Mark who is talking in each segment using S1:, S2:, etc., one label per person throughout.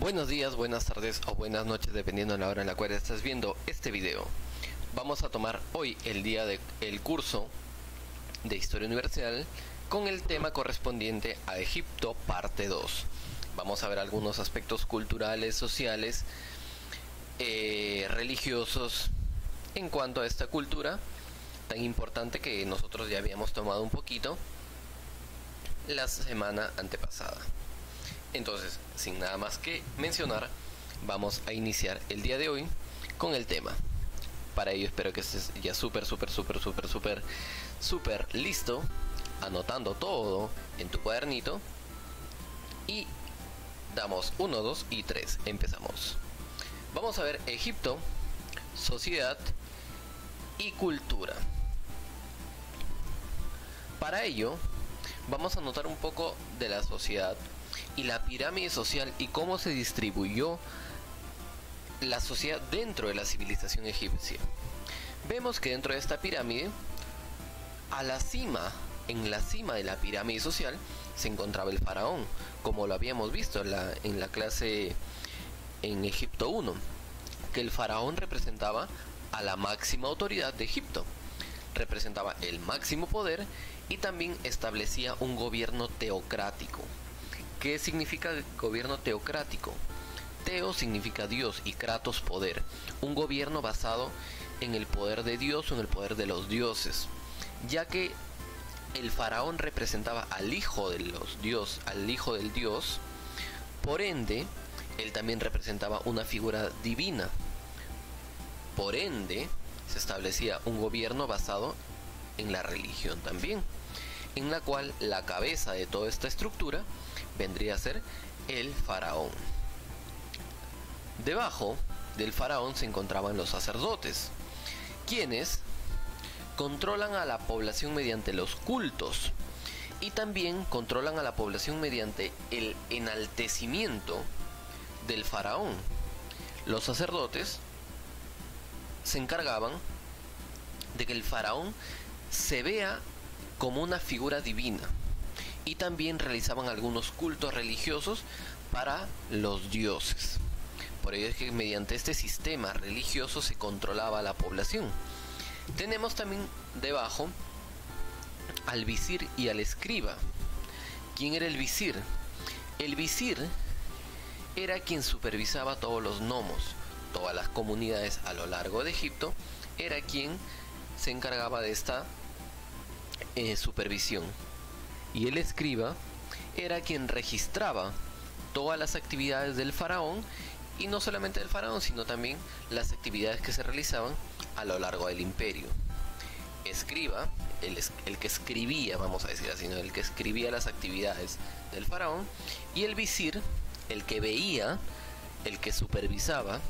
S1: Buenos días, buenas tardes o buenas noches dependiendo de la hora en la cual estás viendo este video. Vamos a tomar hoy el día del curso de Historia Universal con el tema correspondiente a Egipto parte 2. Vamos a ver algunos aspectos culturales, sociales, religiosos en cuanto a esta cultura tan importante que nosotros ya habíamos tomado un poquito la semana antepasada. Entonces, sin nada más que mencionar, vamos a iniciar el día de hoy con el tema. Para ello espero que estés ya súper listo, anotando todo en tu cuadernito. Y damos 1, 2 y 3. Empezamos. Vamos a ver Egipto, sociedad y cultura. Para ello, vamos a anotar un poco de la sociedad y la pirámide social y cómo se distribuyó la sociedad dentro de la civilización egipcia. Vemos que dentro de esta pirámide, en la cima de la pirámide social, se encontraba el faraón, como lo habíamos visto en la clase en Egipto 1, que el faraón representaba a la máxima autoridad de Egipto, representaba el máximo poder y también establecía un gobierno teocrático. ¿Qué significa gobierno teocrático? Teo significa Dios y kratos poder. Un gobierno basado en el poder de Dios o en el poder de los dioses. Ya que el faraón representaba al hijo de los dioses, al hijo del dios, por ende, él también representaba una figura divina. Por ende, se establecía un gobierno basado en la religión también, en la cual la cabeza de toda esta estructura vendría a ser el faraón. Debajo del faraón se encontraban los sacerdotes, quienes controlan a la población mediante los cultos y también controlan a la población mediante el enaltecimiento del faraón. Los sacerdotes se encargaban de que el faraón se vea como una figura divina y también realizaban algunos cultos religiosos para los dioses. Por ello es que mediante este sistema religioso se controlaba a la población. Tenemos también debajo al visir y al escriba. ¿Quién era el visir? El visir era quien supervisaba todos los nomos, todas las comunidades a lo largo de Egipto, era quien se encargaba de esta supervisión. Y el escriba era quien registraba todas las actividades del faraón, y no solamente del faraón, sino también las actividades que se realizaban a lo largo del imperio. Escriba, el que escribía, vamos a decir así, ¿no? El que escribía las actividades del faraón, y el visir, el que veía, el que supervisaba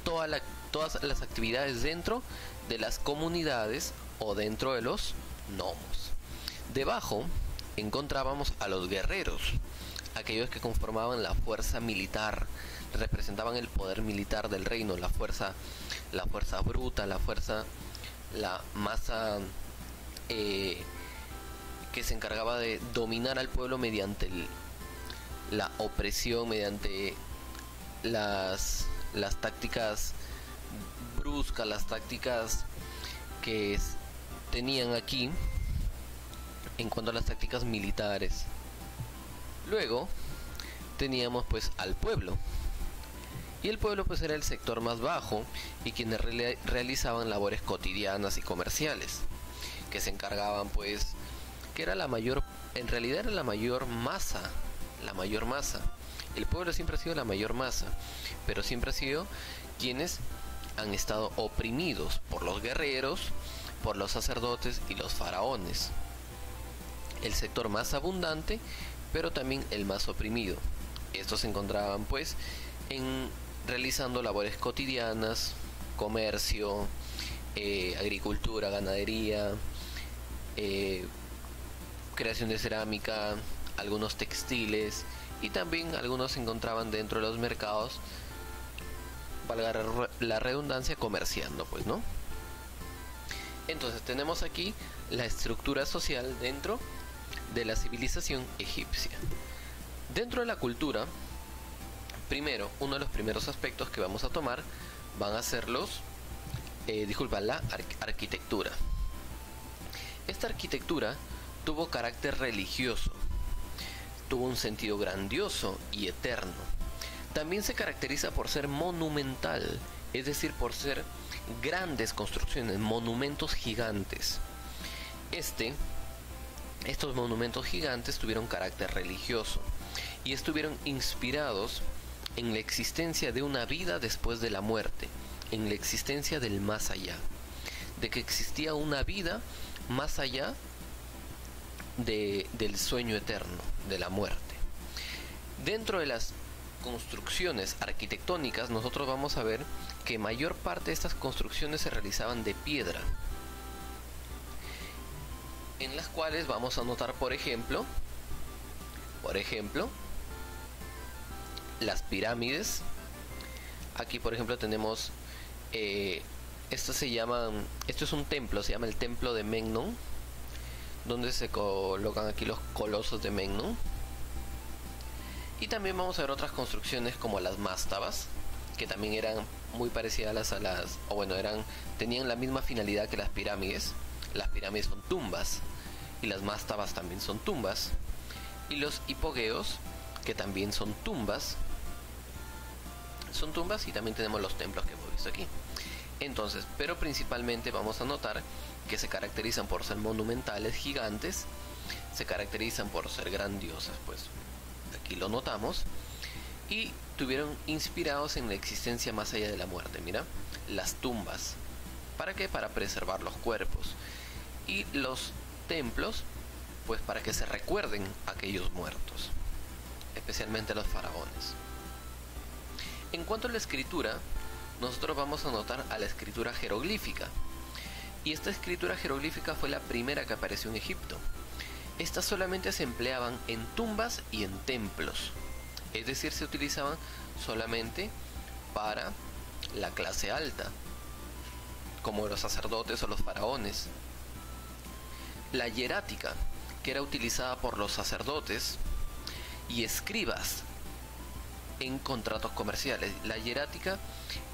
S1: todas las actividades dentro de las comunidades o dentro de los nomos. Debajo encontrábamos a los guerreros, aquellos que conformaban la fuerza militar, representaban el poder militar del reino, la fuerza bruta, la masa que se encargaba de dominar al pueblo mediante la opresión, mediante las tácticas bruscas, las tácticas que tenían aquí en cuanto a las tácticas militares. Luego teníamos pues al pueblo, y el pueblo pues era el sector más bajo y quienes realizaban labores cotidianas y comerciales, que se encargaban pues, que era la mayor, en realidad era la mayor masa. El pueblo siempre ha sido la mayor masa, pero siempre ha sido quienes han estado oprimidos por los guerreros, por los sacerdotes y los faraones. El sector más abundante, pero también el más oprimido. Estos se encontraban pues realizando labores cotidianas, comercio, agricultura, ganadería, creación de cerámica, algunos textiles, y también algunos se encontraban dentro de los mercados, valga la redundancia, comerciando, pues, ¿no? Entonces tenemos aquí la estructura social dentro de la civilización egipcia. Dentro de la cultura Primero, uno de los primeros aspectos que vamos a tomar van a ser la arquitectura. Esta arquitectura tuvo carácter religioso, tuvo un sentido grandioso y eterno. También se caracteriza por ser monumental, es decir, por ser grandes construcciones, monumentos gigantes. Estos monumentos gigantes tuvieron carácter religioso y estuvieron inspirados en la existencia de una vida después de la muerte, en la existencia del más allá, de que existía una vida más allá del sueño eterno, de la muerte. Dentro de las construcciones arquitectónicas, nosotros vamos a ver que mayor parte de estas construcciones se realizaban de piedra, en las cuales vamos a notar, por ejemplo, las pirámides. Aquí, por ejemplo, tenemos esto es un templo, se llama el templo de Memnón, donde se colocan aquí los colosos de Memnón. Y también vamos a ver otras construcciones como las mástabas, que también eran muy parecidas tenían la misma finalidad que las pirámides. Las pirámides son tumbas y las mástabas también son tumbas. Y los hipogeos, que también son tumbas, y también tenemos los templos que hemos visto aquí. Entonces, pero principalmente vamos a notar que se caracterizan por ser monumentales, gigantes, se caracterizan por ser grandiosas, pues aquí lo notamos, y tuvieron inspirados en la existencia más allá de la muerte. Mira, las tumbas, ¿para qué? Para preservar los cuerpos, y los templos, pues para que se recuerden a aquellos muertos, especialmente los faraones. En cuanto a la escritura, nosotros vamos a notar a la escritura jeroglífica, y esta escritura jeroglífica fue la primera que apareció en Egipto. Estas solamente se empleaban en tumbas y en templos, es decir, se utilizaban solamente para la clase alta, como los sacerdotes o los faraones. La hierática, que era utilizada por los sacerdotes y escribas en contratos comerciales. La hierática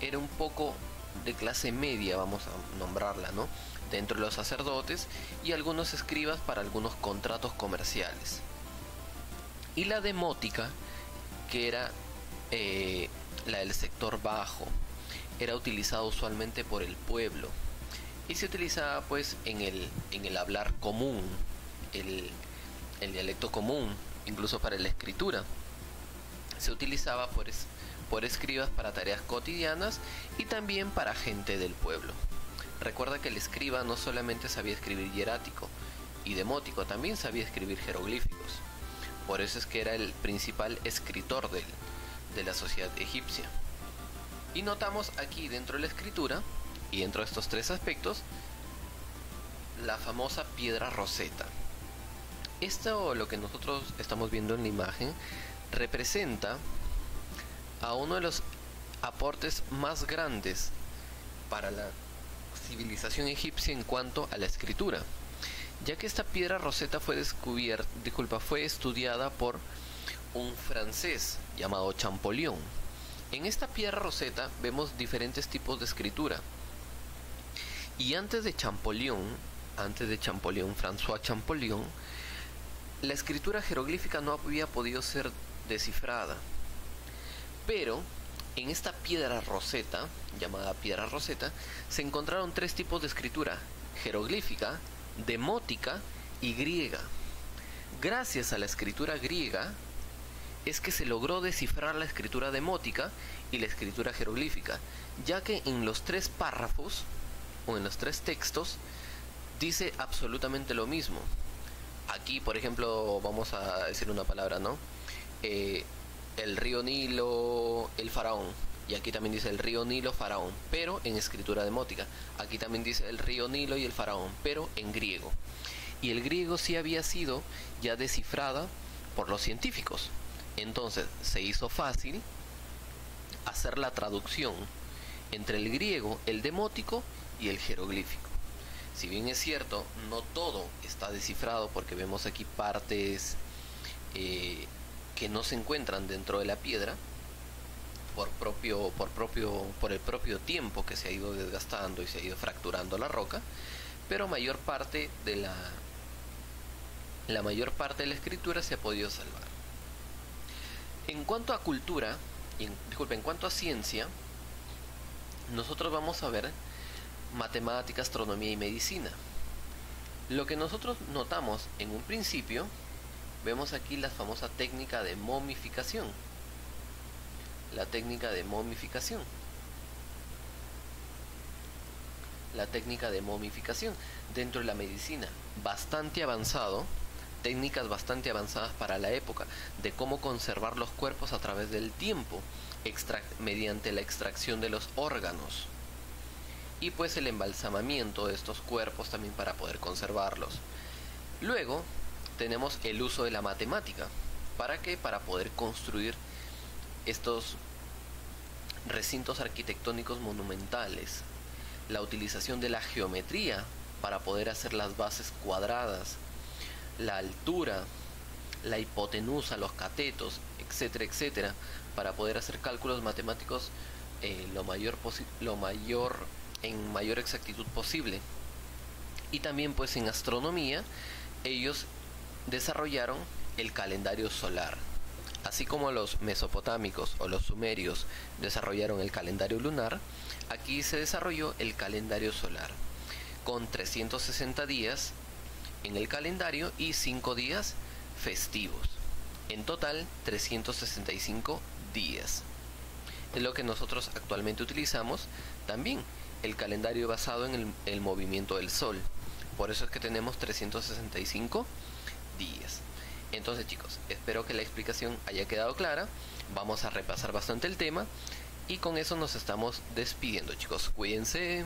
S1: era un poco de clase media, vamos a nombrarla, ¿no?, dentro de los sacerdotes y algunos escribas para algunos contratos comerciales. Y la demótica, que era la del sector bajo, era utilizada usualmente por el pueblo y se utilizaba pues en el hablar común, el dialecto común, incluso para la escritura. Se utilizaba por escribas para tareas cotidianas y también para gente del pueblo. Recuerda que el escriba no solamente sabía escribir hierático y demótico, también sabía escribir jeroglíficos. Por eso es que era el principal escritor de la sociedad egipcia. Y notamos aquí dentro de la escritura, y dentro de estos tres aspectos, la famosa piedra Rosetta. Esto, lo que nosotros estamos viendo en la imagen, representa a uno de los aportes más grandes para la civilización egipcia en cuanto a la escritura, ya que esta piedra Rosetta fue estudiada por un francés llamado Champollion. En esta piedra Rosetta vemos diferentes tipos de escritura, y antes de Champollion, François Champollion, la escritura jeroglífica no había podido ser descifrada. Pero en esta piedra Rosetta, llamada piedra Rosetta, se encontraron tres tipos de escritura: jeroglífica, demótica y griega. Gracias a la escritura griega es que se logró descifrar la escritura demótica y la escritura jeroglífica, ya que en los tres párrafos o en los tres textos dice absolutamente lo mismo. Aquí, por ejemplo, vamos a decir una palabra, ¿no? El río Nilo, el faraón. Y aquí también dice el río Nilo, faraón, pero en escritura demótica. Aquí también dice el río Nilo y el faraón, pero en griego. Y el griego sí había sido ya descifrada por los científicos. Entonces se hizo fácil hacer la traducción entre el griego, el demótico y el jeroglífico. Si bien es cierto, no todo está descifrado, porque vemos aquí partes que no se encuentran dentro de la piedra, por el propio tiempo que se ha ido desgastando y se ha ido fracturando la roca, pero la mayor parte de la escritura se ha podido salvar. En cuanto a cultura, en cuanto a ciencia, nosotros vamos a ver matemática, astronomía y medicina. Lo que nosotros notamos en un principio, vemos aquí la famosa técnica de momificación. La técnica de momificación. La técnica de momificación dentro de la medicina, bastante avanzado, técnicas bastante avanzadas para la época, de cómo conservar los cuerpos a través del tiempo, mediante la extracción de los órganos. Y pues el embalsamamiento de estos cuerpos también para poder conservarlos. Luego tenemos el uso de la matemática. ¿Para qué? Para poder construir estos recintos arquitectónicos monumentales. La utilización de la geometría para poder hacer las bases cuadradas, la altura, la hipotenusa, los catetos, etcétera, etcétera, para poder hacer cálculos matemáticos en mayor exactitud posible. Y también pues en astronomía ellos desarrollaron el calendario solar, así como los mesopotámicos o los sumerios desarrollaron el calendario lunar. Aquí se desarrolló el calendario solar con 360 días en el calendario y 5 días festivos. En total 365 días. Es lo que nosotros actualmente utilizamos también, el calendario basado en el movimiento del sol. Por eso es que tenemos 365 días. Entonces chicos, espero que la explicación haya quedado clara. Vamos a repasar bastante el tema y con eso nos estamos despidiendo chicos. Cuídense.